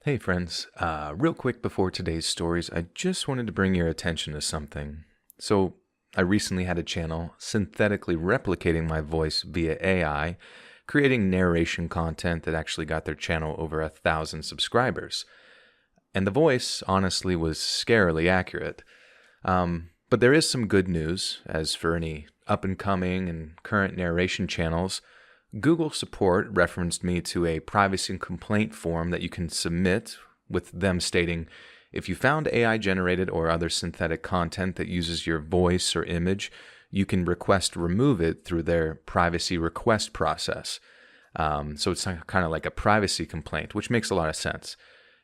Hey friends, real quick before today's stories, I just wanted to bring your attention to something. I recently had a channel synthetically replicating my voice via AI, creating narration content that actually got their channel over 1,000 subscribers. And the voice, honestly, was scarily accurate. But there is some good news, as for any up and coming and current narration channels. Google support referenced me to a privacy complaint form that you can submit, with them stating, if you found AI generated or other synthetic content that uses your voice or image, you can request remove it through their privacy request process. So it's kind of like a privacy complaint, which makes a lot of sense.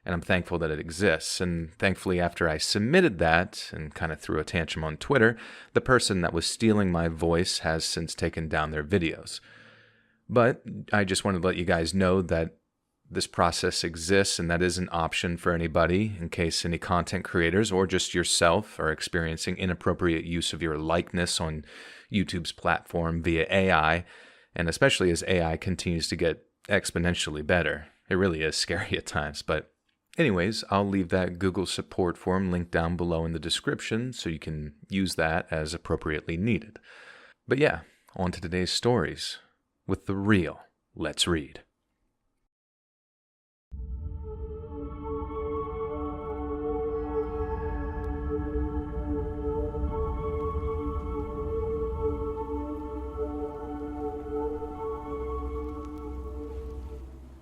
And I'm thankful that it exists. And thankfully, after I submitted that and kind of threw a tantrum on Twitter, the person that was stealing my voice has since taken down their videos. But I just wanted to let you guys know that this process exists, and that is an option for anybody in case any content creators or just yourself are experiencing inappropriate use of your likeness on YouTube's platform via AI, and especially as AI continues to get exponentially better. It really is scary at times, but anyways, I'll leave that Google support form linked down below in the description so you can use that as appropriately needed. But yeah, on to today's stories. With the real, let's read.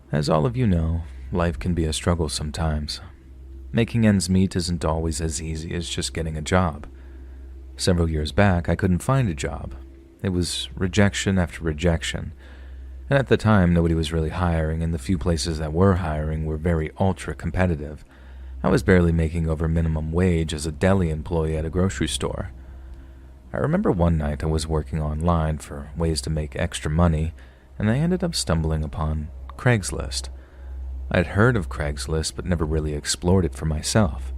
As all of you know, life can be a struggle sometimes. Making ends meet isn't always as easy as just getting a job. Several years back, I couldn't find a job. It was rejection after rejection. And at the time, nobody was really hiring, and the few places that were hiring were very ultra-competitive. I was barely making over minimum wage as a deli employee at a grocery store. I remember one night I was working online for ways to make extra money, and I ended up stumbling upon Craigslist. I'd heard of Craigslist, but never really explored it for myself.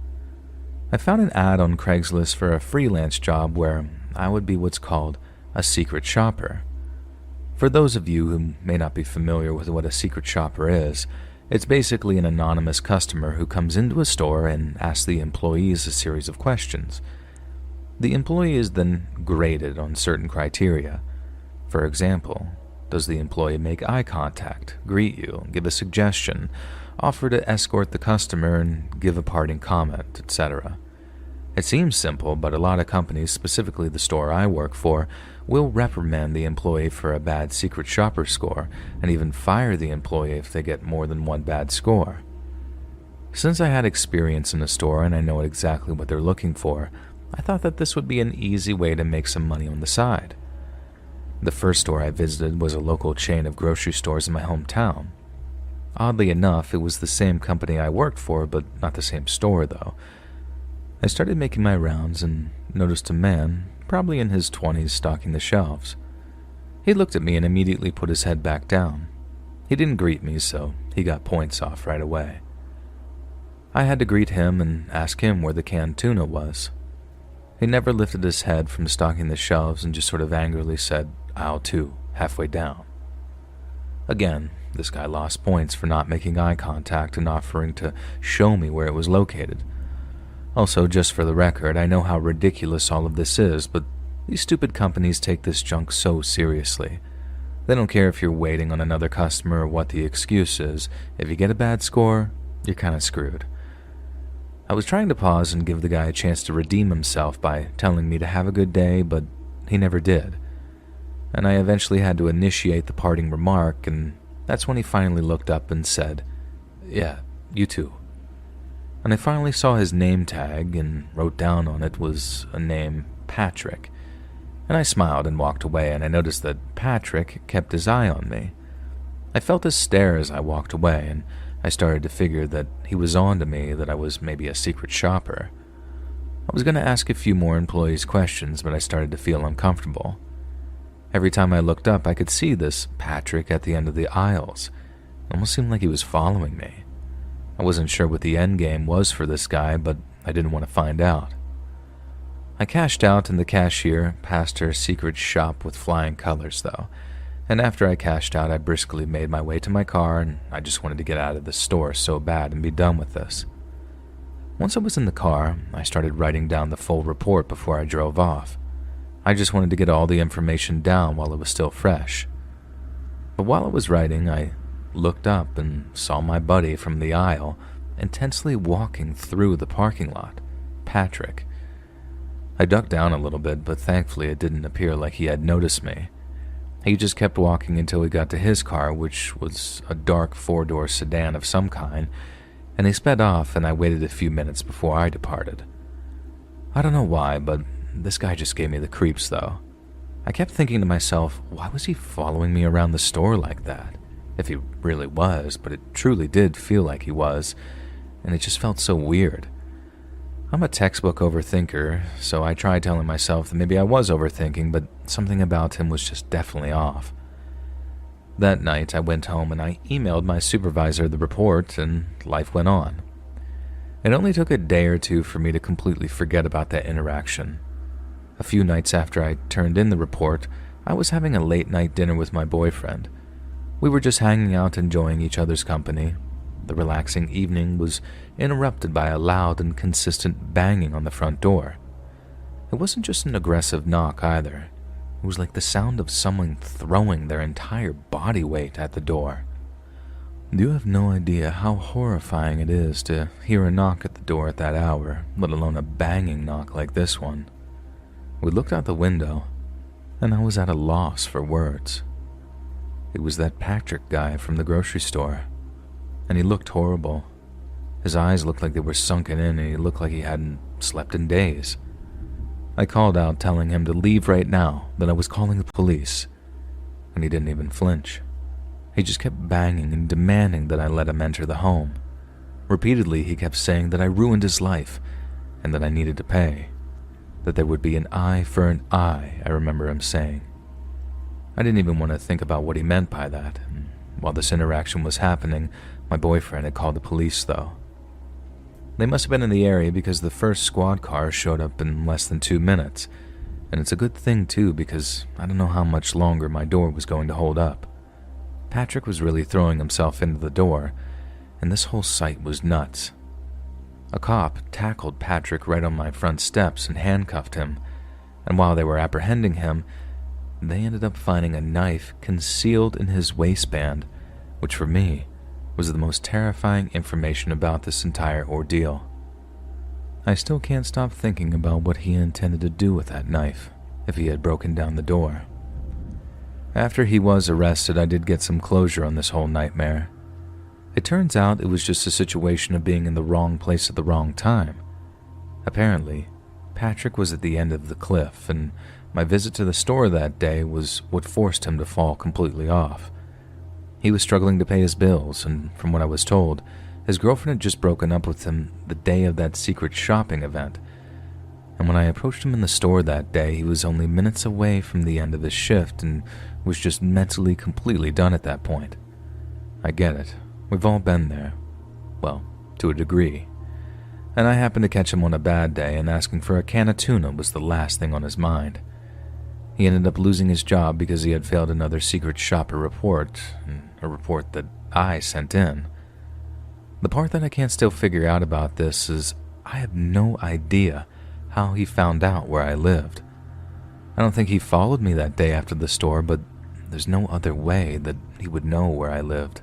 I found an ad on Craigslist for a freelance job where I would be what's called a secret shopper. For those of you who may not be familiar with what a secret shopper is, it's basically an anonymous customer who comes into a store and asks the employees a series of questions. The employee is then graded on certain criteria. For example, does the employee make eye contact, greet you, give a suggestion, offer to escort the customer, and give a parting comment, etc.? It seems simple, but a lot of companies, specifically the store I work for, will reprimand the employee for a bad secret shopper score and even fire the employee if they get more than one bad score. Since I had experience in a store and I know exactly what they're looking for, I thought that this would be an easy way to make some money on the side. The first store I visited was a local chain of grocery stores in my hometown. Oddly enough, it was the same company I worked for, but not the same store though. I started making my rounds and noticed a man, probably in his 20s, stocking the shelves. He looked at me and immediately put his head back down. He didn't greet me, so he got points off right away. I had to greet him and ask him where the canned tuna was. He never lifted his head from stocking the shelves and just sort of angrily said, "Aisle 2, halfway down." Again, this guy lost points for not making eye contact and offering to show me where it was located. Also, just for the record, I know how ridiculous all of this is, but these stupid companies take this junk so seriously. They don't care if you're waiting on another customer or what the excuse is. If you get a bad score, you're kind of screwed. I was trying to pause and give the guy a chance to redeem himself by telling me to have a good day, but he never did. And I eventually had to initiate the parting remark, and that's when he finally looked up and said, "Yeah, you too." And I finally saw his name tag, and wrote down on it was a name, Patrick. And I smiled and walked away, and I noticed that Patrick kept his eye on me. I felt his stare as I walked away, and I started to figure that he was on to me, that I was maybe a secret shopper. I was going to ask a few more employees questions, but I started to feel uncomfortable. Every time I looked up, I could see this Patrick at the end of the aisles. It almost seemed like he was following me. I wasn't sure what the end game was for this guy, but I didn't want to find out. I cashed out, and the cashier passed her secret shop with flying colors, though, And after I cashed out, I briskly made my way to my car, and I just wanted to get out of the store so bad and be done with this. Once I was in the car, I started writing down the full report before I drove off. I just wanted to get all the information down while it was still fresh. But while I was writing, I looked up and saw my buddy from the aisle intensely walking through the parking lot, Patrick. I ducked down a little bit, but thankfully it didn't appear like he had noticed me. He just kept walking until he got to his car, which was a dark four-door sedan of some kind, and he sped off, and I waited a few minutes before I departed. I don't know why, but this guy just gave me the creeps, though. I kept thinking to myself, why was he following me around the store like that? If he really was, but it truly did feel like he was, and it just felt so weird. I'm a textbook overthinker, so I tried telling myself that maybe I was overthinking, but something about him was just definitely off. That night, I went home and I emailed my supervisor the report, and life went on. It only took a day or two for me to completely forget about that interaction. A few nights after I turned in the report, I was having a late-night dinner with my boyfriend. We were just hanging out, enjoying each other's company. The relaxing evening was interrupted by a loud and consistent banging on the front door. It wasn't just an aggressive knock either. It was like the sound of someone throwing their entire body weight at the door. You have no idea how horrifying it is to hear a knock at the door at that hour, let alone a banging knock like this one. We looked out the window, and I was at a loss for words. It was that Patrick guy from the grocery store, and he looked horrible. His eyes looked like they were sunken in, and he looked like he hadn't slept in days. I called out telling him to leave right now, that I was calling the police, and he didn't even flinch. He just kept banging and demanding that I let him enter the home. Repeatedly, he kept saying that I ruined his life, and that I needed to pay. That there would be an eye for an eye, I remember him saying. I didn't even want to think about what he meant by that. While this interaction was happening, my boyfriend had called the police, though. They must have been in the area because the first squad car showed up in less than 2 minutes. And it's a good thing, too, because I don't know how much longer my door was going to hold up. Patrick was really throwing himself into the door, and this whole sight was nuts. A cop tackled Patrick right on my front steps and handcuffed him, and while they were apprehending him, they ended up finding a knife concealed in his waistband, which for me was the most terrifying information about this entire ordeal. I still can't stop thinking about what he intended to do with that knife if he had broken down the door. After he was arrested, I did get some closure on this whole nightmare. It turns out it was just a situation of being in the wrong place at the wrong time. Apparently, Patrick was at the end of the cliff, and my visit to the store that day was what forced him to fall completely off. He was struggling to pay his bills, and from what I was told, his girlfriend had just broken up with him the day of that secret shopping event. And when I approached him in the store that day, he was only minutes away from the end of his shift and was just mentally completely done at that point. I get it. We've all been there. Well, to a degree. And I happened to catch him on a bad day, and asking for a can of tuna was the last thing on his mind. He ended up losing his job because he had failed another secret shopper report, a report that I sent in. The part that I can't still figure out about this is I have no idea how he found out where I lived. I don't think he followed me that day after the store, but there's no other way that he would know where I lived.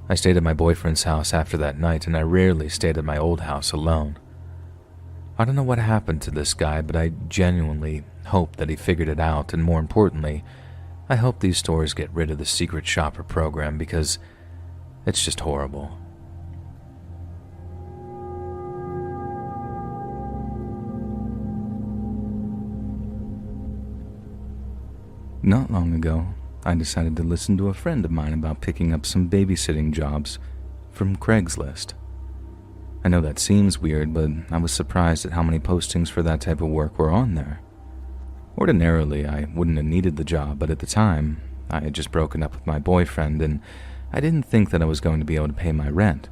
I stayed at my boyfriend's house after that night, and I rarely stayed at my old house alone. I don't know what happened to this guy, but I genuinely hope that he figured it out, and more importantly, I hope these stores get rid of the secret shopper program because it's just horrible. Not long ago, I decided to listen to a friend of mine about picking up some babysitting jobs from Craigslist. I know that seems weird, but I was surprised at how many postings for that type of work were on there. Ordinarily, I wouldn't have needed the job, but at the time, I had just broken up with my boyfriend, and I didn't think that I was going to be able to pay my rent.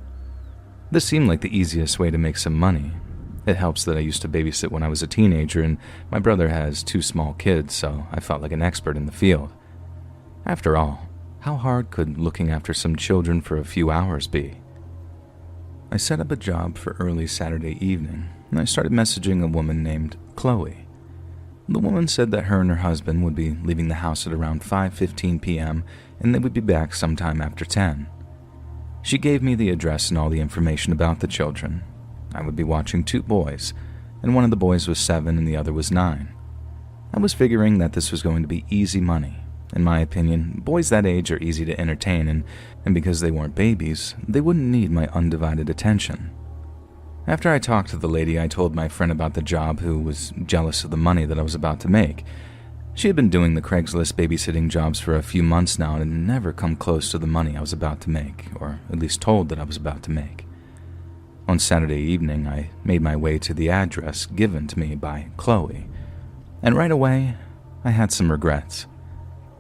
This seemed like the easiest way to make some money. It helps that I used to babysit when I was a teenager, and my brother has 2 small kids, so I felt like an expert in the field. After all, how hard could looking after some children for a few hours be? I set up a job for early Saturday evening, and I started messaging a woman named Chloe. The woman said that her and her husband would be leaving the house at around 5:15 p.m. and they would be back sometime after 10. She gave me the address and all the information about the children. I would be watching 2 boys, and one of the boys was 7 and the other was 9. I was figuring that this was going to be easy money. In my opinion, boys that age are easy to entertain, and because they weren't babies, they wouldn't need my undivided attention. After I talked to the lady, I told my friend about the job, who was jealous of the money that I was about to make. She had been doing the Craigslist babysitting jobs for a few months now and had never come close to the money I was about to make, or at least told that I was about to make. On Saturday evening, I made my way to the address given to me by Chloe, and right away, I had some regrets.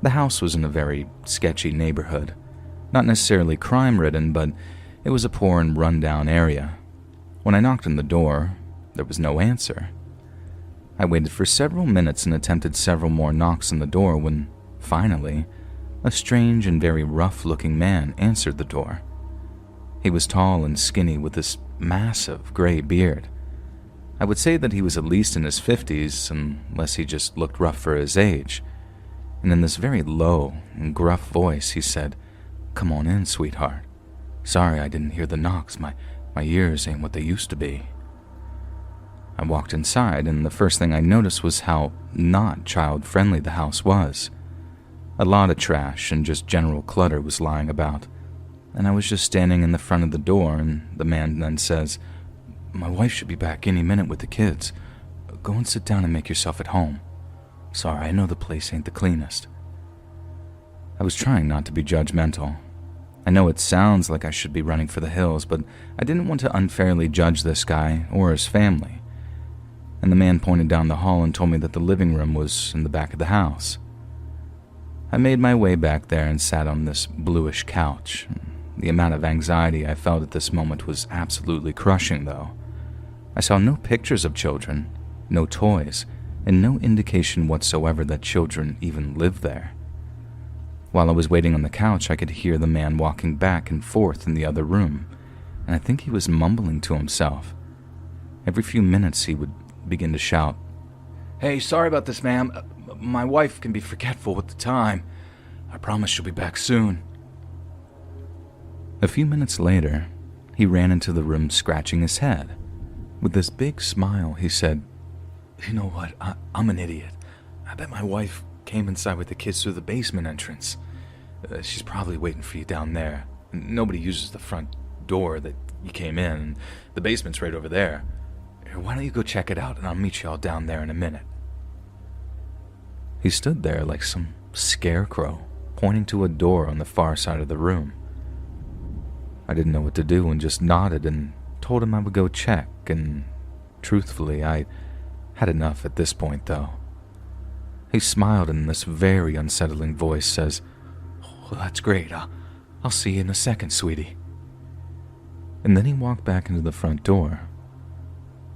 The house was in a very sketchy neighborhood. Not necessarily crime-ridden, but it was a poor and run-down area. When I knocked on the door, there was no answer. I waited for several minutes and attempted several more knocks on the door when, finally, a strange and very rough-looking man answered the door. He was tall and skinny with this massive gray beard. I would say that he was at least in his 50s, unless he just looked rough for his age. And in this very low and gruff voice, he said, "Come on in, sweetheart. Sorry I didn't hear the knocks. My ears ain't what they used to be." I walked inside, and the first thing I noticed was how not child-friendly the house was. A lot of trash and just general clutter was lying about, and I was just standing in the front of the door, and the man then says, "My wife should be back any minute with the kids. Go and sit down and make yourself at home. Sorry, I know the place ain't the cleanest." I was trying not to be judgmental. I know it sounds like I should be running for the hills, but I didn't want to unfairly judge this guy or his family. And the man pointed down the hall and told me that the living room was in the back of the house. I made my way back there and sat on this bluish couch. The amount of anxiety I felt at this moment was absolutely crushing, though. I saw no pictures of children, no toys, and no indication whatsoever that children even lived there. While I was waiting on the couch, I could hear the man walking back and forth in the other room, and I think he was mumbling to himself. Every few minutes he would begin to shout, "Hey, sorry about this, ma'am. My wife can be forgetful with the time. I promise she'll be back soon." A few minutes later, he ran into the room scratching his head. With this big smile, he said, "You know what? I'm an idiot. I bet my wife came inside with the kids through the basement entrance. She's probably waiting for you down there. Nobody uses the front door that you came in, and the basement's right over there. Why don't you go check it out, and I'll meet you all down there in a minute." He stood there like some scarecrow, pointing to a door on the far side of the room. I didn't know what to do and just nodded and told him I would go check, and truthfully, I had enough at this point, though. He smiled and in this very unsettling voice says, "Well, that's great. I'll see you in a second, sweetie." And then he walked back into the front door.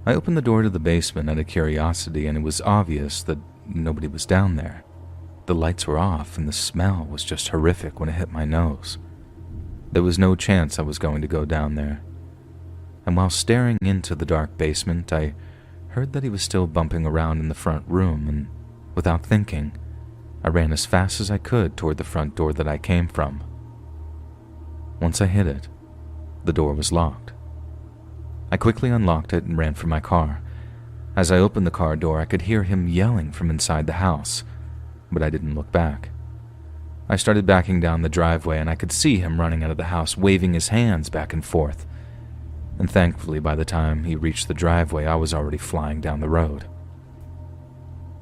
I opened the door to the basement out of curiosity, and it was obvious that nobody was down there. The lights were off, and the smell was just horrific when it hit my nose. There was no chance I was going to go down there. And while staring into the dark basement, I heard that he was still bumping around in the front room, and without thinking, I ran as fast as I could toward the front door that I came from. Once I hit it, the door was locked. I quickly unlocked it and ran for my car. As I opened the car door, I could hear him yelling from inside the house, but I didn't look back. I started backing down the driveway, and I could see him running out of the house, waving his hands back and forth. And thankfully, by the time he reached the driveway, I was already flying down the road.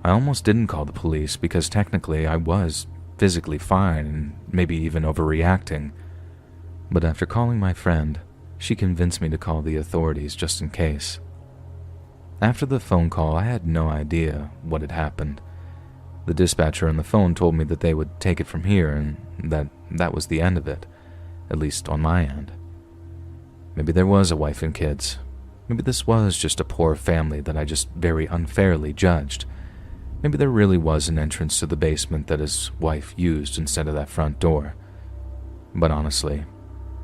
I almost didn't call the police because technically I was physically fine and maybe even overreacting. But after calling my friend, she convinced me to call the authorities just in case. After the phone call, I had no idea what had happened. The dispatcher on the phone told me that they would take it from here and that was the end of it, at least on my end. Maybe there was a wife and kids. Maybe this was just a poor family that I just very unfairly judged. Maybe there really was an entrance to the basement that his wife used instead of that front door. But honestly,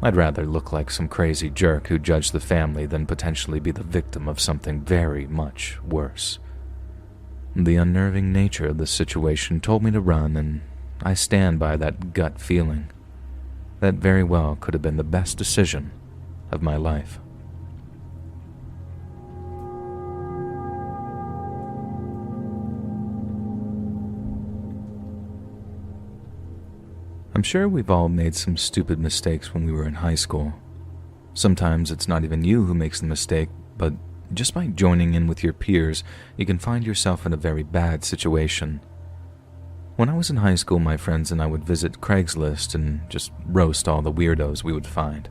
I'd rather look like some crazy jerk who judged the family than potentially be the victim of something very much worse. The unnerving nature of the situation told me to run, and I stand by that gut feeling. That very well could have been the best decision of my life. I'm sure we've all made some stupid mistakes when we were in high school. Sometimes it's not even you who makes the mistake, but just by joining in with your peers, you can find yourself in a very bad situation. When I was in high school, my friends and I would visit Craigslist and just roast all the weirdos we would find.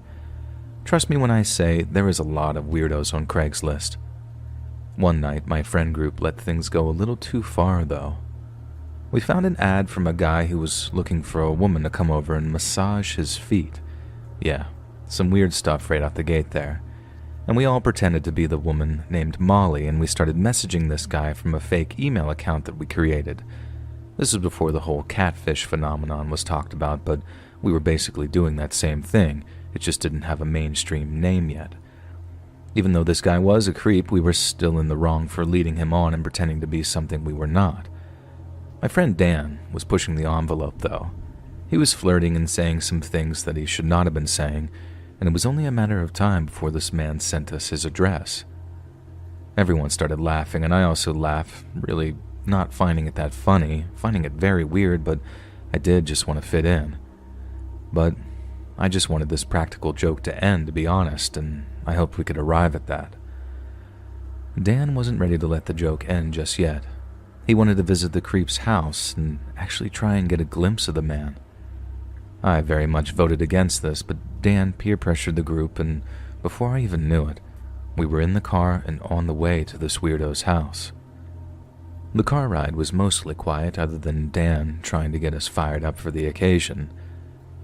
Trust me when I say there is a lot of weirdos on Craigslist. One night, my friend group let things go a little too far, though. We found an ad from a guy who was looking for a woman to come over and massage his feet. Yeah, some weird stuff right out the gate there. And we all pretended to be the woman named Molly, and we started messaging this guy from a fake email account that we created. This was before the whole catfish phenomenon was talked about, but we were basically doing that same thing. It just didn't have a mainstream name yet. Even though this guy was a creep, we were still in the wrong for leading him on and pretending to be something we were not. My friend Dan was pushing the envelope, though. He was flirting and saying some things that he should not have been saying, and it was only a matter of time before this man sent us his address. Everyone started laughing, and I also laughed, really not finding it that funny, finding it very weird, but I did just want to fit in. But I just wanted this practical joke to end, to be honest, and I hoped we could arrive at that. Dan wasn't ready to let the joke end just yet. He wanted to visit the creep's house and actually try and get a glimpse of the man. I very much voted against this, but Dan peer pressured the group, and before I even knew it, we were in the car and on the way to this weirdo's house. The car ride was mostly quiet, other than Dan trying to get us fired up for the occasion.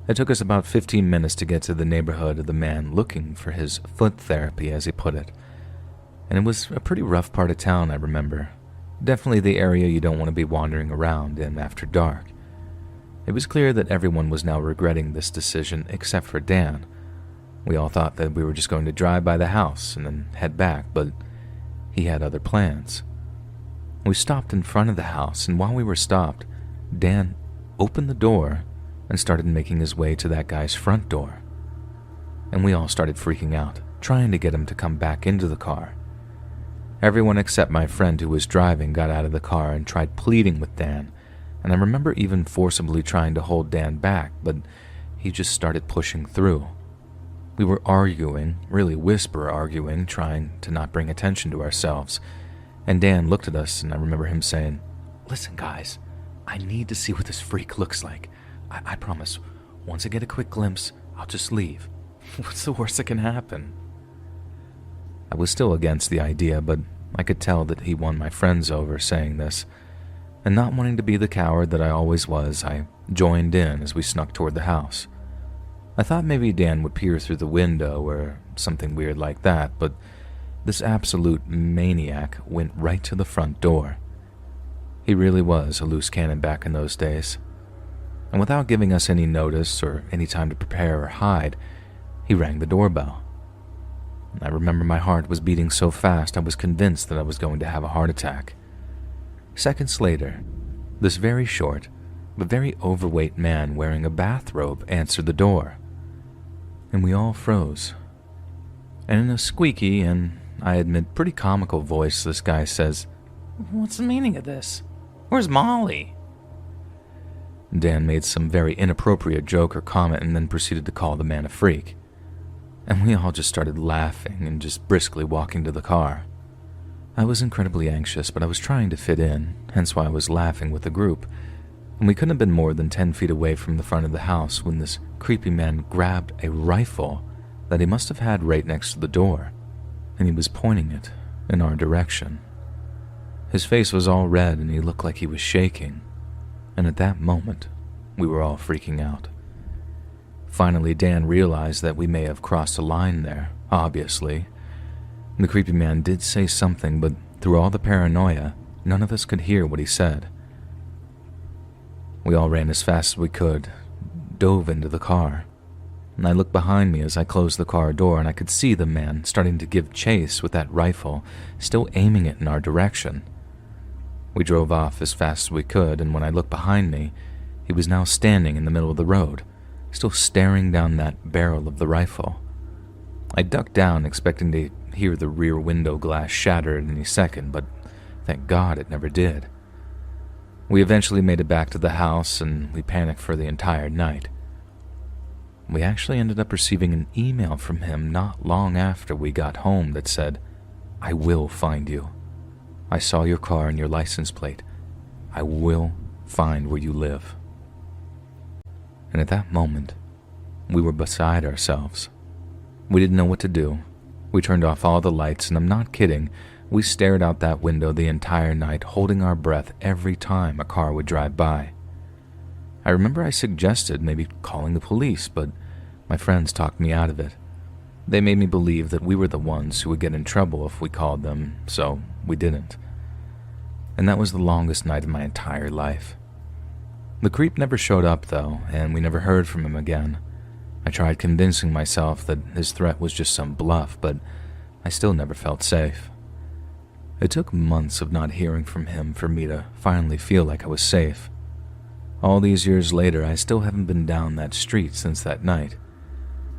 It took us about 15 minutes to get to the neighborhood of the man looking for his foot therapy, as he put it. And it was a pretty rough part of town, I remember. Definitely the area you don't want to be wandering around in after dark. It was clear that everyone was now regretting this decision except for Dan. We all thought that we were just going to drive by the house and then head back, but he had other plans. We stopped in front of the house, and while we were stopped, Dan opened the door and started making his way to that guy's front door. And we all started freaking out, trying to get him to come back into the car. Everyone except my friend who was driving got out of the car and tried pleading with Dan, and I remember even forcibly trying to hold Dan back, but he just started pushing through. We were arguing, really whisper arguing, trying to not bring attention to ourselves, and Dan looked at us, and I remember him saying, "Listen guys, I need to see what this freak looks like. I promise, once I get a quick glimpse, I'll just leave. What's the worst that can happen?" I was still against the idea, but I could tell that he won my friends over saying this, and not wanting to be the coward that I always was, I joined in as we snuck toward the house. I thought maybe Dan would peer through the window or something weird like that, but this absolute maniac went right to the front door. He really was a loose cannon back in those days. And without giving us any notice or any time to prepare or hide, he rang the doorbell. I remember my heart was beating so fast I was convinced that I was going to have a heart attack. Seconds later, this very short, but very overweight man wearing a bathrobe answered the door. And we all froze. And in a squeaky and, I admit, pretty comical voice, this guy says, "What's the meaning of this? Where's Molly?" Dan made some very inappropriate joke or comment and then proceeded to call the man a freak. And we all just started laughing and just briskly walking to the car. I was incredibly anxious, but I was trying to fit in, hence why I was laughing with the group, and we couldn't have been more than 10 feet away from the front of the house when this creepy man grabbed a rifle that he must have had right next to the door, and he was pointing it in our direction. His face was all red and he looked like he was shaking, and at that moment, we were all freaking out. Finally, Dan realized that we may have crossed a line there, obviously. The creepy man did say something, but through all the paranoia, None of us could hear what he said. We all ran as fast as we could, dove into the car, and I looked behind me as I closed the car door, and I could see the man starting to give chase with that rifle, still aiming it in our direction. We drove off as fast as we could, and when I looked behind me, he was now standing in the middle of the road, still staring down that barrel of the rifle. I ducked down, expecting to hear the rear window glass shatter at any second, but thank God it never did. We eventually made it back to the house, and we panicked for the entire night. We actually ended up receiving an email from him not long after we got home that said, "I will find you. I saw your car and your license plate. I will find where you live." And at that moment, we were beside ourselves. We didn't know what to do. We turned off all the lights, and I'm not kidding, we stared out that window the entire night, holding our breath every time a car would drive by. I remember I suggested maybe calling the police, but my friends talked me out of it. They made me believe that we were the ones who would get in trouble if we called them, so we didn't. And that was the longest night of my entire life. The creep never showed up, though, and we never heard from him again. I tried convincing myself that his threat was just some bluff, but I still never felt safe. It took months of not hearing from him for me to finally feel like I was safe. All these years later, I still haven't been down that street since that night.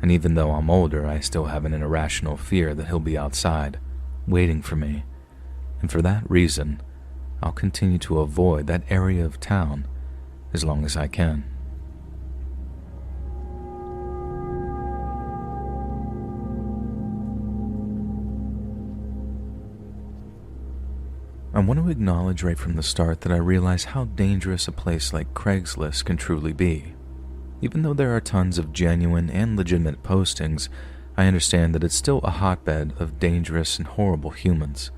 And even though I'm older, I still have an irrational fear that he'll be outside, waiting for me. And for that reason, I'll continue to avoid that area of town as long as I can. I want to acknowledge right from the start that I realize how dangerous a place like Craigslist can truly be. Even though there are tons of genuine and legitimate postings, I understand that it's still a hotbed of dangerous and horrible humans.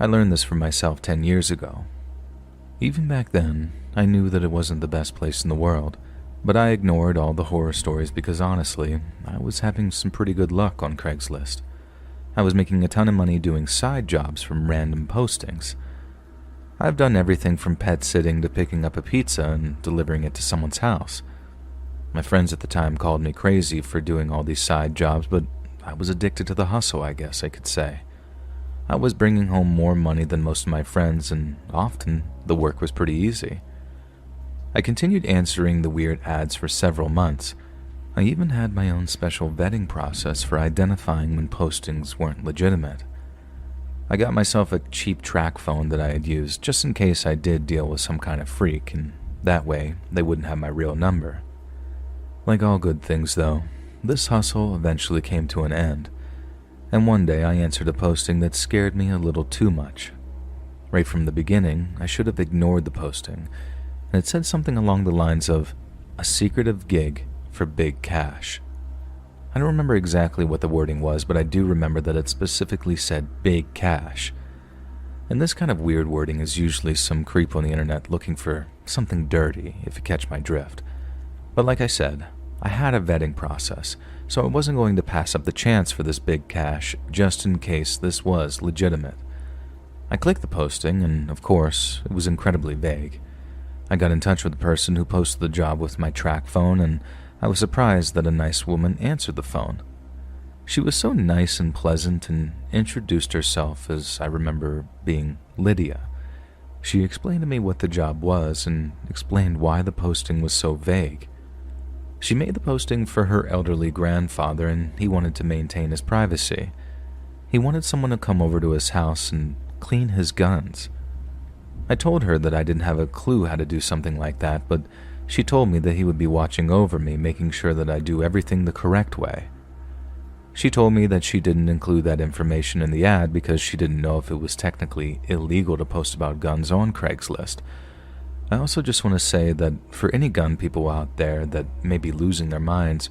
I learned this for myself 10 years ago. Even back then, I knew that it wasn't the best place in the world, but I ignored all the horror stories because honestly, I was having some pretty good luck on Craigslist. I was making a ton of money doing side jobs from random postings. I've done everything from pet sitting to picking up a pizza and delivering it to someone's house. My friends at the time called me crazy for doing all these side jobs, but I was addicted to the hustle, I guess I could say. I was bringing home more money than most of my friends, and often the work was pretty easy. I continued answering the weird ads for several months. I even had my own special vetting process for identifying when postings weren't legitimate. I got myself a cheap track phone that I had used just in case I did deal with some kind of freak, and that way they wouldn't have my real number. Like all good things though, this hustle eventually came to an end, and one day I answered a posting that scared me a little too much. Right from the beginning, I should have ignored the posting, and it said something along the lines of, "A secretive gig for big cash." I don't remember exactly what the wording was, but I do remember that it specifically said big cash. And this kind of weird wording is usually some creep on the internet looking for something dirty, if you catch my drift. But like I said, I had a vetting process, so I wasn't going to pass up the chance for this big cash just in case this was legitimate. I clicked the posting, and of course, it was incredibly vague. I got in touch with the person who posted the job with my track phone, and I was surprised that a nice woman answered the phone. She was so nice and pleasant and introduced herself as I remember being Lydia. She explained to me what the job was and explained why the posting was so vague. She made the posting for her elderly grandfather, and he wanted to maintain his privacy. He wanted someone to come over to his house and clean his guns. I told her that I didn't have a clue how to do something like that, but she told me that he would be watching over me, making sure that I do everything the correct way. She told me that she didn't include that information in the ad because she didn't know if it was technically illegal to post about guns on Craigslist. I also just want to say that for any gun people out there that may be losing their minds,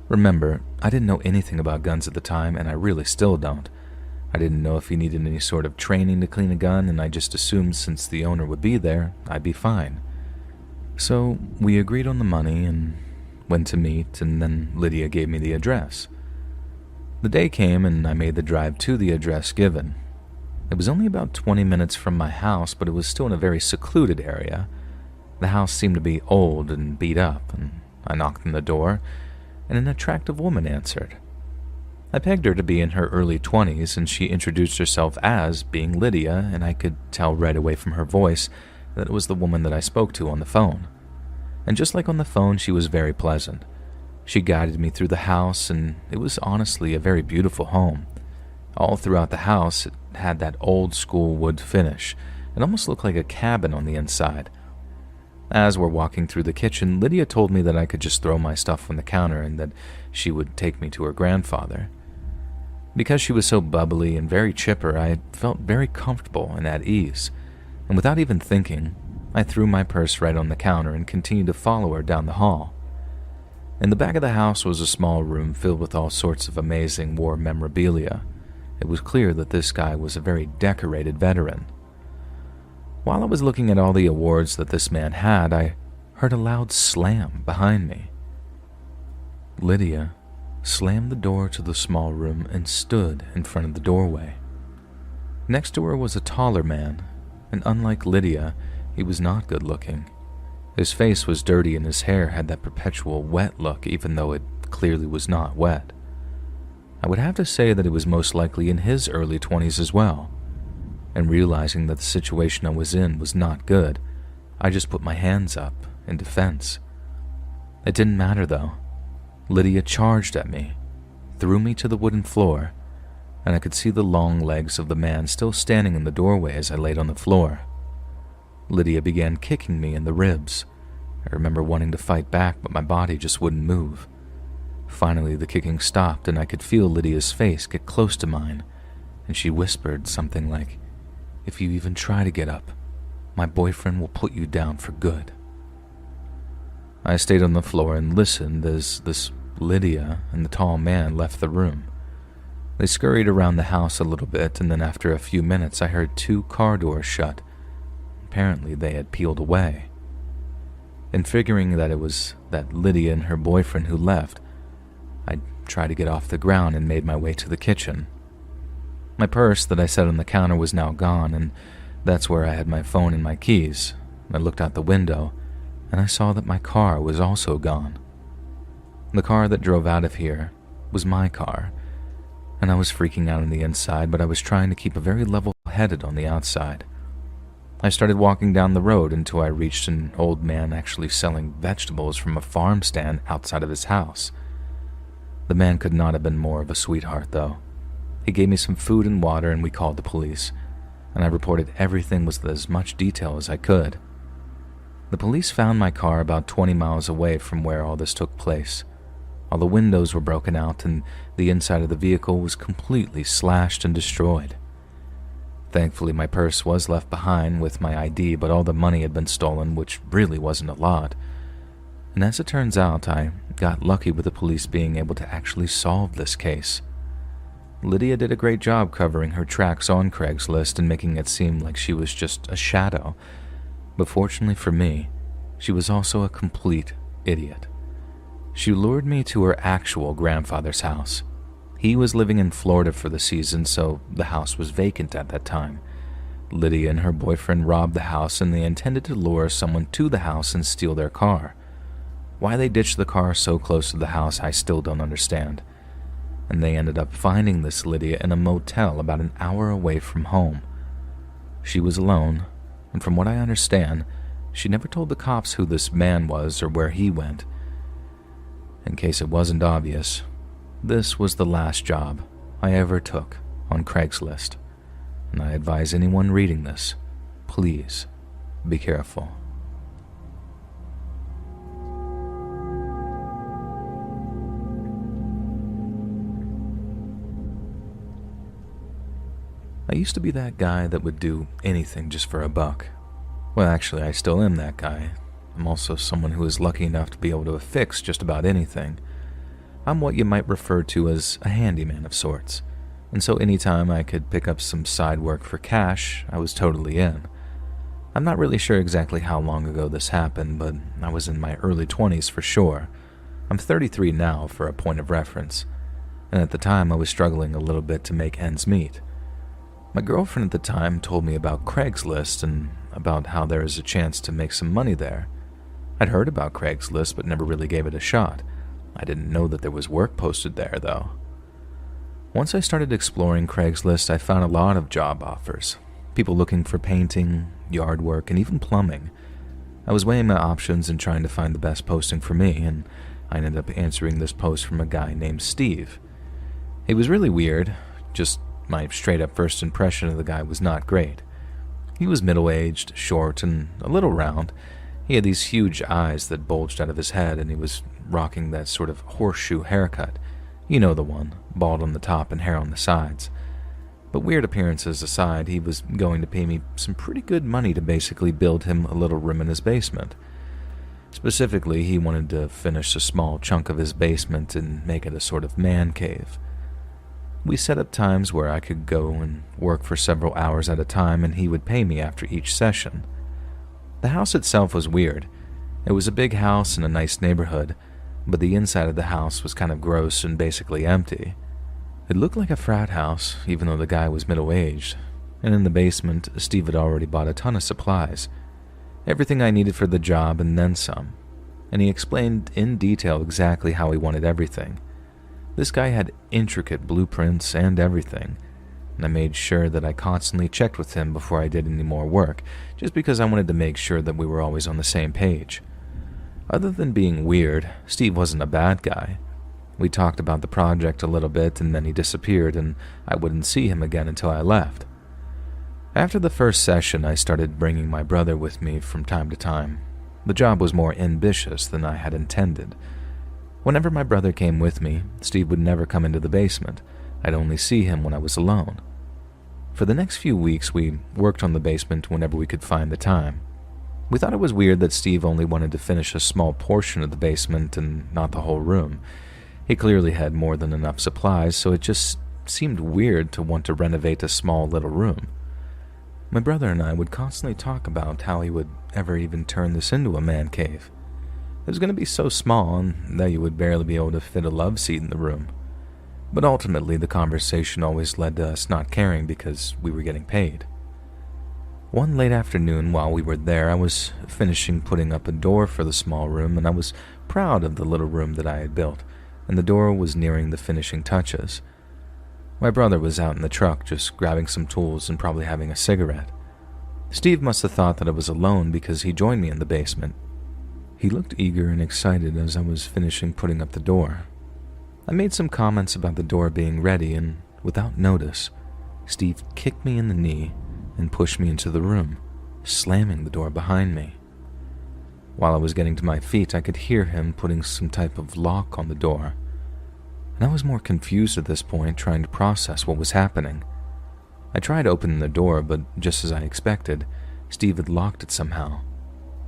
remember, I didn't know anything about guns at the time, and I really still don't. I didn't know if you needed any sort of training to clean a gun, and I just assumed since the owner would be there, I'd be fine. So we agreed on the money and went to meet, and then Lydia gave me the address. The day came and I made the drive to the address given. It was only about 20 minutes from my house, but it was still in a very secluded area. The house seemed to be old and beat up, and I knocked on the door, and an attractive woman answered. I pegged her to be in her early 20s, and she introduced herself as being Lydia, and I could tell right away from her voice that it was the woman that I spoke to on the phone. And just like on the phone, she was very pleasant. She guided me through the house, and it was honestly a very beautiful home. All throughout the house, it had that old-school wood finish. It almost looked like a cabin on the inside. As we're walking through the kitchen, Lydia told me that I could just throw my stuff on the counter and that she would take me to her grandfather. Because she was so bubbly and very chipper, I felt very comfortable and at ease, and without even thinking, I threw my purse right on the counter and continued to follow her down the hall. In the back of the house was a small room filled with all sorts of amazing war memorabilia. It was clear that this guy was a very decorated veteran. While I was looking at all the awards that this man had, I heard a loud slam behind me. Lydia slammed the door to the small room and stood in front of the doorway. Next to her was a taller man, and unlike Lydia, he was not good looking. His face was dirty and his hair had that perpetual wet look, even though it clearly was not wet. I would have to say that it was most likely in his early 20s as well. And realizing that the situation I was in was not good, I just put my hands up in defense. It didn't matter though. Lydia charged at me, threw me to the wooden floor, and I could see the long legs of the man still standing in the doorway as I laid on the floor. Lydia began kicking me in the ribs. I remember wanting to fight back, but my body just wouldn't move. Finally, the kicking stopped, and I could feel Lydia's face get close to mine, and she whispered something like, "If you even try to get up, my boyfriend will put you down for good." I stayed on the floor and listened as this Lydia and the tall man left the room. They scurried around the house a little bit, and then after a few minutes I heard 2 car doors shut. Apparently they had peeled away. And figuring that it was that Lydia and her boyfriend who left, I tried to get off the ground and made my way to the kitchen. My purse that I set on the counter was now gone, and that's where I had my phone and my keys. I looked out the window, and I saw that my car was also gone. The car that drove out of here was my car, and I was freaking out on the inside, but I was trying to keep a very level-headed on the outside. I started walking down the road until I reached an old man actually selling vegetables from a farm stand outside of his house. The man could not have been more of a sweetheart, though. He gave me some food and water, and we called the police, and I reported everything with as much detail as I could. The police found my car about 20 miles away from where all this took place. All the windows were broken out, and the inside of the vehicle was completely slashed and destroyed. Thankfully, my purse was left behind with my ID, but all the money had been stolen, which really wasn't a lot. And as it turns out, I got lucky with the police being able to actually solve this case. Lydia did a great job covering her tracks on Craigslist and making it seem like she was just a shadow. But fortunately for me, she was also a complete idiot. She lured me to her actual grandfather's house. He was living in Florida for the season, so the house was vacant at that time. Lydia and her boyfriend robbed the house, and they intended to lure someone to the house and steal their car. Why they ditched the car so close to the house, I still don't understand. And they ended up finding this Lydia in a motel about an hour away from home. She was alone, and from what I understand, she never told the cops who this man was or where he went. In case it wasn't obvious, this was the last job I ever took on Craigslist, and I advise anyone reading this, please be careful. I used to be that guy that would do anything just for a buck. Well, actually, I still am that guy. I'm also someone who is lucky enough to be able to fix just about anything. I'm what you might refer to as a handyman of sorts, and so anytime I could pick up some side work for cash, I was totally in. I'm not really sure exactly how long ago this happened, but I was in my early 20s for sure. I'm 33 now for a point of reference, and at the time I was struggling a little bit to make ends meet. My girlfriend at the time told me about Craigslist and about how there is a chance to make some money there. I'd heard about Craigslist but never really gave it a shot. I didn't know that there was work posted there, though. Once I started exploring Craigslist, I found a lot of job offers. People looking for painting, yard work, and even plumbing. I was weighing my options and trying to find the best posting for me, and I ended up answering this post from a guy named Steve. He was really weird. Just my straight-up first impression of the guy was not great. He was middle-aged, short, and a little round. He had these huge eyes that bulged out of his head, and he was rocking that sort of horseshoe haircut. You know the one, bald on the top and hair on the sides. But weird appearances aside, he was going to pay me some pretty good money to basically build him a little room in his basement. Specifically, he wanted to finish a small chunk of his basement and make it a sort of man cave. We set up times where I could go and work for several hours at a time, and he would pay me after each session. The house itself was weird. It was a big house in a nice neighborhood, but the inside of the house was kind of gross and basically empty. It looked like a frat house, even though the guy was middle-aged, and in the basement, Steve had already bought a ton of supplies. Everything I needed for the job and then some, and he explained in detail exactly how he wanted everything. This guy had intricate blueprints and everything, and I made sure that I constantly checked with him before I did any more work, just because I wanted to make sure that we were always on the same page. Other than being weird, Steve wasn't a bad guy. We talked about the project a little bit, and then he disappeared, and I wouldn't see him again until I left. After the first session, I started bringing my brother with me from time to time. The job was more ambitious than I had intended. Whenever my brother came with me, Steve would never come into the basement. I'd only see him when I was alone. For the next few weeks, we worked on the basement whenever we could find the time. We thought it was weird that Steve only wanted to finish a small portion of the basement and not the whole room. He clearly had more than enough supplies, so it just seemed weird to want to renovate a small little room. My brother and I would constantly talk about how he would ever even turn this into a man cave. It was going to be so small that you would barely be able to fit a love seat in the room. But ultimately, the conversation always led to us not caring because we were getting paid. One late afternoon while we were there, I was finishing putting up a door for the small room, and I was proud of the little room that I had built, and the door was nearing the finishing touches. My brother was out in the truck just grabbing some tools and probably having a cigarette. Steve must have thought that I was alone because he joined me in the basement. He looked eager and excited as I was finishing putting up the door. I made some comments about the door being ready, and without notice, Steve kicked me in the knee and pushed me into the room, slamming the door behind me. While I was getting to my feet, I could hear him putting some type of lock on the door, and I was more confused at this point, trying to process what was happening. I tried opening the door, but just as I expected, Steve had locked it somehow.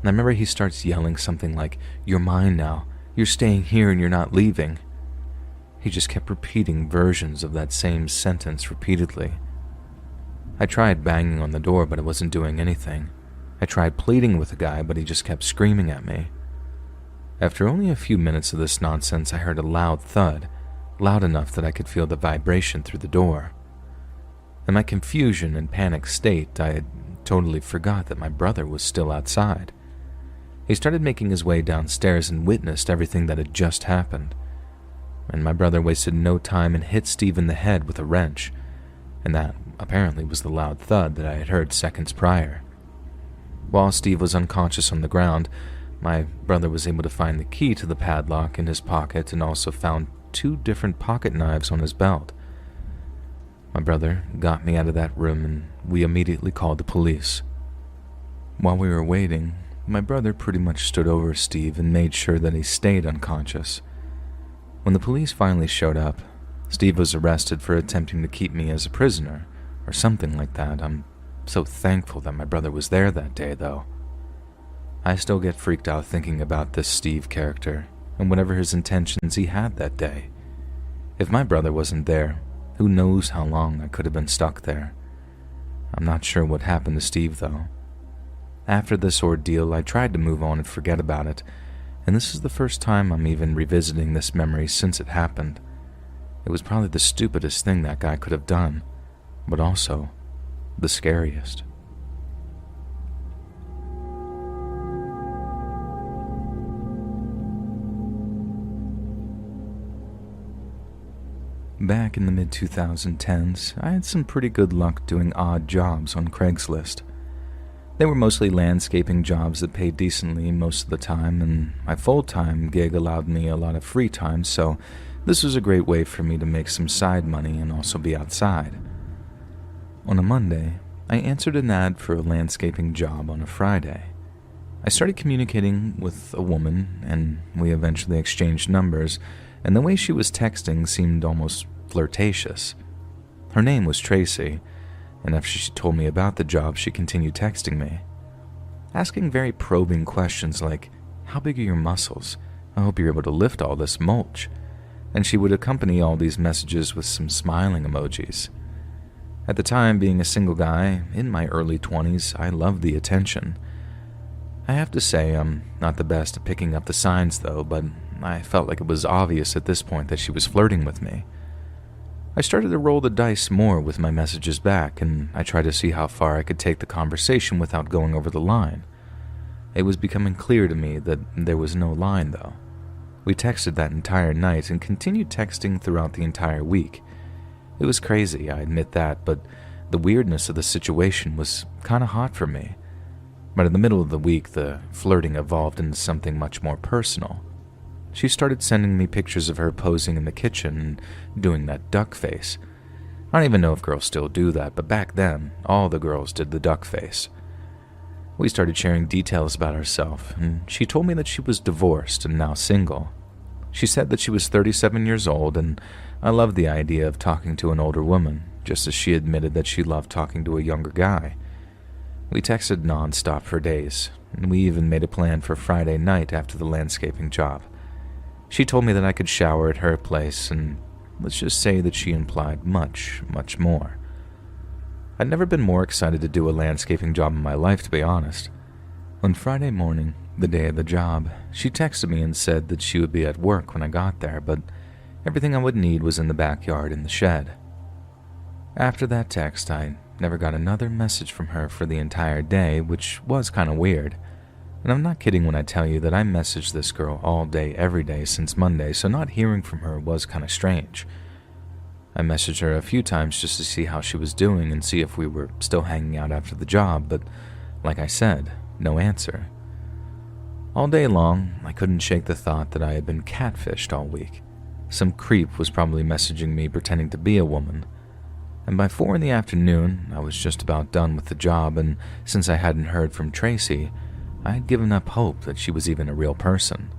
And I remember he starts yelling something like, "You're mine now. You're staying here and you're not leaving." He just kept repeating versions of that same sentence repeatedly. I tried banging on the door, but it wasn't doing anything. I tried pleading with the guy, but he just kept screaming at me. After only a few minutes of this nonsense, I heard a loud thud, loud enough that I could feel the vibration through the door. In my confusion and panic state, I had totally forgot that my brother was still outside. He started making his way downstairs and witnessed everything that had just happened. And my brother wasted no time and hit Steve in the head with a wrench, and that apparently was the loud thud that I had heard seconds prior. While Steve was unconscious on the ground, my brother was able to find the key to the padlock in his pocket and also found 2 different pocket knives on his belt. My brother got me out of that room and we immediately called the police. While we were waiting, my brother pretty much stood over Steve and made sure that he stayed unconscious. When the police finally showed up, Steve was arrested for attempting to keep me as a prisoner, or something like that. I'm so thankful that my brother was there that day, though. I still get freaked out thinking about this Steve character, and whatever his intentions he had that day. If my brother wasn't there, who knows how long I could have been stuck there. I'm not sure what happened to Steve, though. After this ordeal, I tried to move on and forget about it, and this is the first time I'm even revisiting this memory since it happened. It was probably the stupidest thing that guy could have done, but also the scariest. Back in the mid-2010s, I had some pretty good luck doing odd jobs on Craigslist. They were mostly landscaping jobs that paid decently most of the time, and my full-time gig allowed me a lot of free time, so this was a great way for me to make some side money and also be outside. On a Monday, I answered an ad for a landscaping job on a Friday. I started communicating with a woman, and we eventually exchanged numbers, and the way she was texting seemed almost flirtatious. Her name was Tracy, and after she told me about the job, she continued texting me, asking very probing questions like, "How big are your muscles? I hope you're able to lift all this mulch." And she would accompany all these messages with some smiling emojis. At the time, being a single guy in my early 20s, I loved the attention. I have to say I'm not the best at picking up the signs though, but I felt like it was obvious at this point that she was flirting with me. I started to roll the dice more with my messages back, and I tried to see how far I could take the conversation without going over the line. It was becoming clear to me that there was no line though. We texted that entire night and continued texting throughout the entire week. It was crazy, I admit that, but the weirdness of the situation was kinda hot for me. But in the middle of the week, the flirting evolved into something much more personal. She started sending me pictures of her posing in the kitchen and doing that duck face. I don't even know if girls still do that, but back then, all the girls did the duck face. We started sharing details about herself, and she told me that she was divorced and now single. She said that she was 37 years old, and I loved the idea of talking to an older woman, just as she admitted that she loved talking to a younger guy. We texted nonstop for days, and we even made a plan for Friday night after the landscaping job. She told me that I could shower at her place, and let's just say that she implied much, much more. I'd never been more excited to do a landscaping job in my life, to be honest. On Friday morning, the day of the job, she texted me and said that she would be at work when I got there, but everything I would need was in the backyard in the shed. After that text, I never got another message from her for the entire day, which was kind of weird. And I'm not kidding when I tell you that I messaged this girl all day, every day since Monday, so not hearing from her was kind of strange. I messaged her a few times just to see how she was doing and see if we were still hanging out after the job, but like I said, no answer. All day long, I couldn't shake the thought that I had been catfished all week. Some creep was probably messaging me pretending to be a woman. And by 4 p.m, I was just about done with the job, and since I hadn't heard from Tracy, I had given up hope that she was even a real person.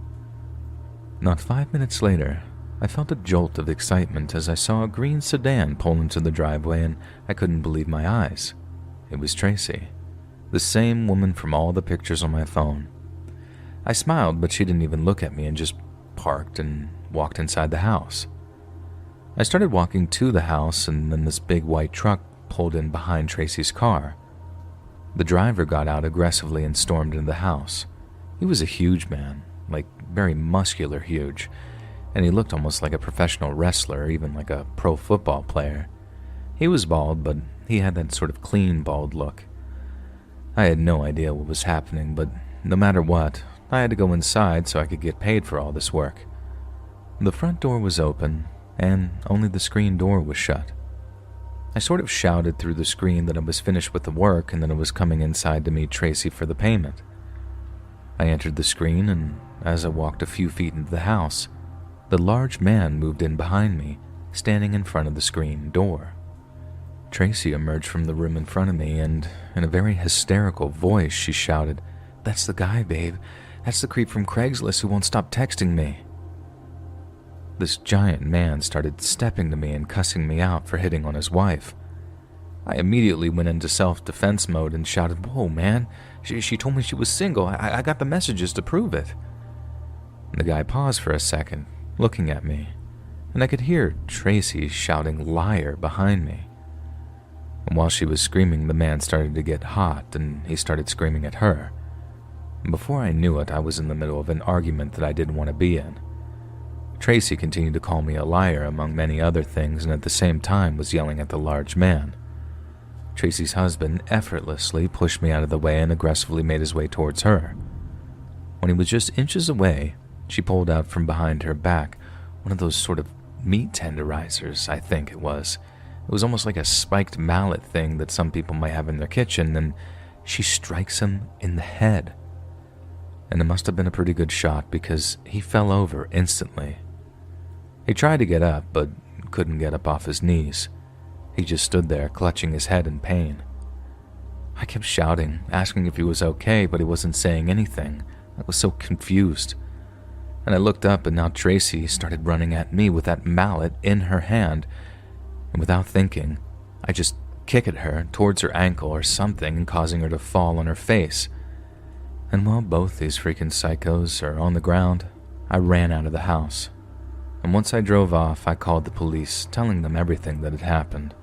Not 5 minutes later, I felt a jolt of excitement as I saw a green sedan pull into the driveway, and I couldn't believe my eyes. It was Tracy, the same woman from all the pictures on my phone. I smiled, but she didn't even look at me and just parked and walked inside the house. I started walking to the house, and then this big white truck pulled in behind Tracy's car. The driver got out aggressively and stormed into the house. He was a huge man, like very muscular huge, and he looked almost like a professional wrestler, or even like a pro football player. He was bald, but he had that sort of clean bald look. I had no idea what was happening, but no matter what, I had to go inside so I could get paid for all this work. The front door was open, and only the screen door was shut. I sort of shouted through the screen that I was finished with the work and that I was coming inside to meet Tracy for the payment. I entered the screen, and as I walked a few feet into the house, the large man moved in behind me, standing in front of the screen door. Tracy emerged from the room in front of me, and in a very hysterical voice, she shouted, "That's the guy, babe. That's the creep from Craigslist who won't stop texting me." This giant man started stepping to me and cussing me out for hitting on his wife. I immediately went into self-defense mode and shouted, "Whoa, man, she told me she was single. I got the messages to prove it." The guy paused for a second, looking at me, and I could hear Tracy shouting "liar" behind me. And while she was screaming, the man started to get hot, and he started screaming at her. And before I knew it, I was in the middle of an argument that I didn't want to be in. Tracy continued to call me a liar among many other things, and at the same time was yelling at the large man. Tracy's husband effortlessly pushed me out of the way and aggressively made his way towards her. When he was just inches away, she pulled out from behind her back one of those sort of meat tenderizers, I think it was. It was almost like a spiked mallet thing that some people might have in their kitchen, and she strikes him in the head. And it must have been a pretty good shot because he fell over instantly. He tried to get up, but couldn't get up off his knees. He just stood there, clutching his head in pain. I kept shouting, asking if he was okay, but he wasn't saying anything. I was so confused. And I looked up, and now Tracy started running at me with that mallet in her hand. And without thinking, I just kick at her towards her ankle or something and causing her to fall on her face. And while both these freaking psychos are on the ground, I ran out of the house. And once I drove off, I called the police, telling them everything that had happened.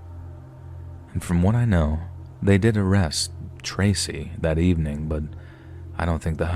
And from what I know, they did arrest Tracy that evening, but I don't think the husband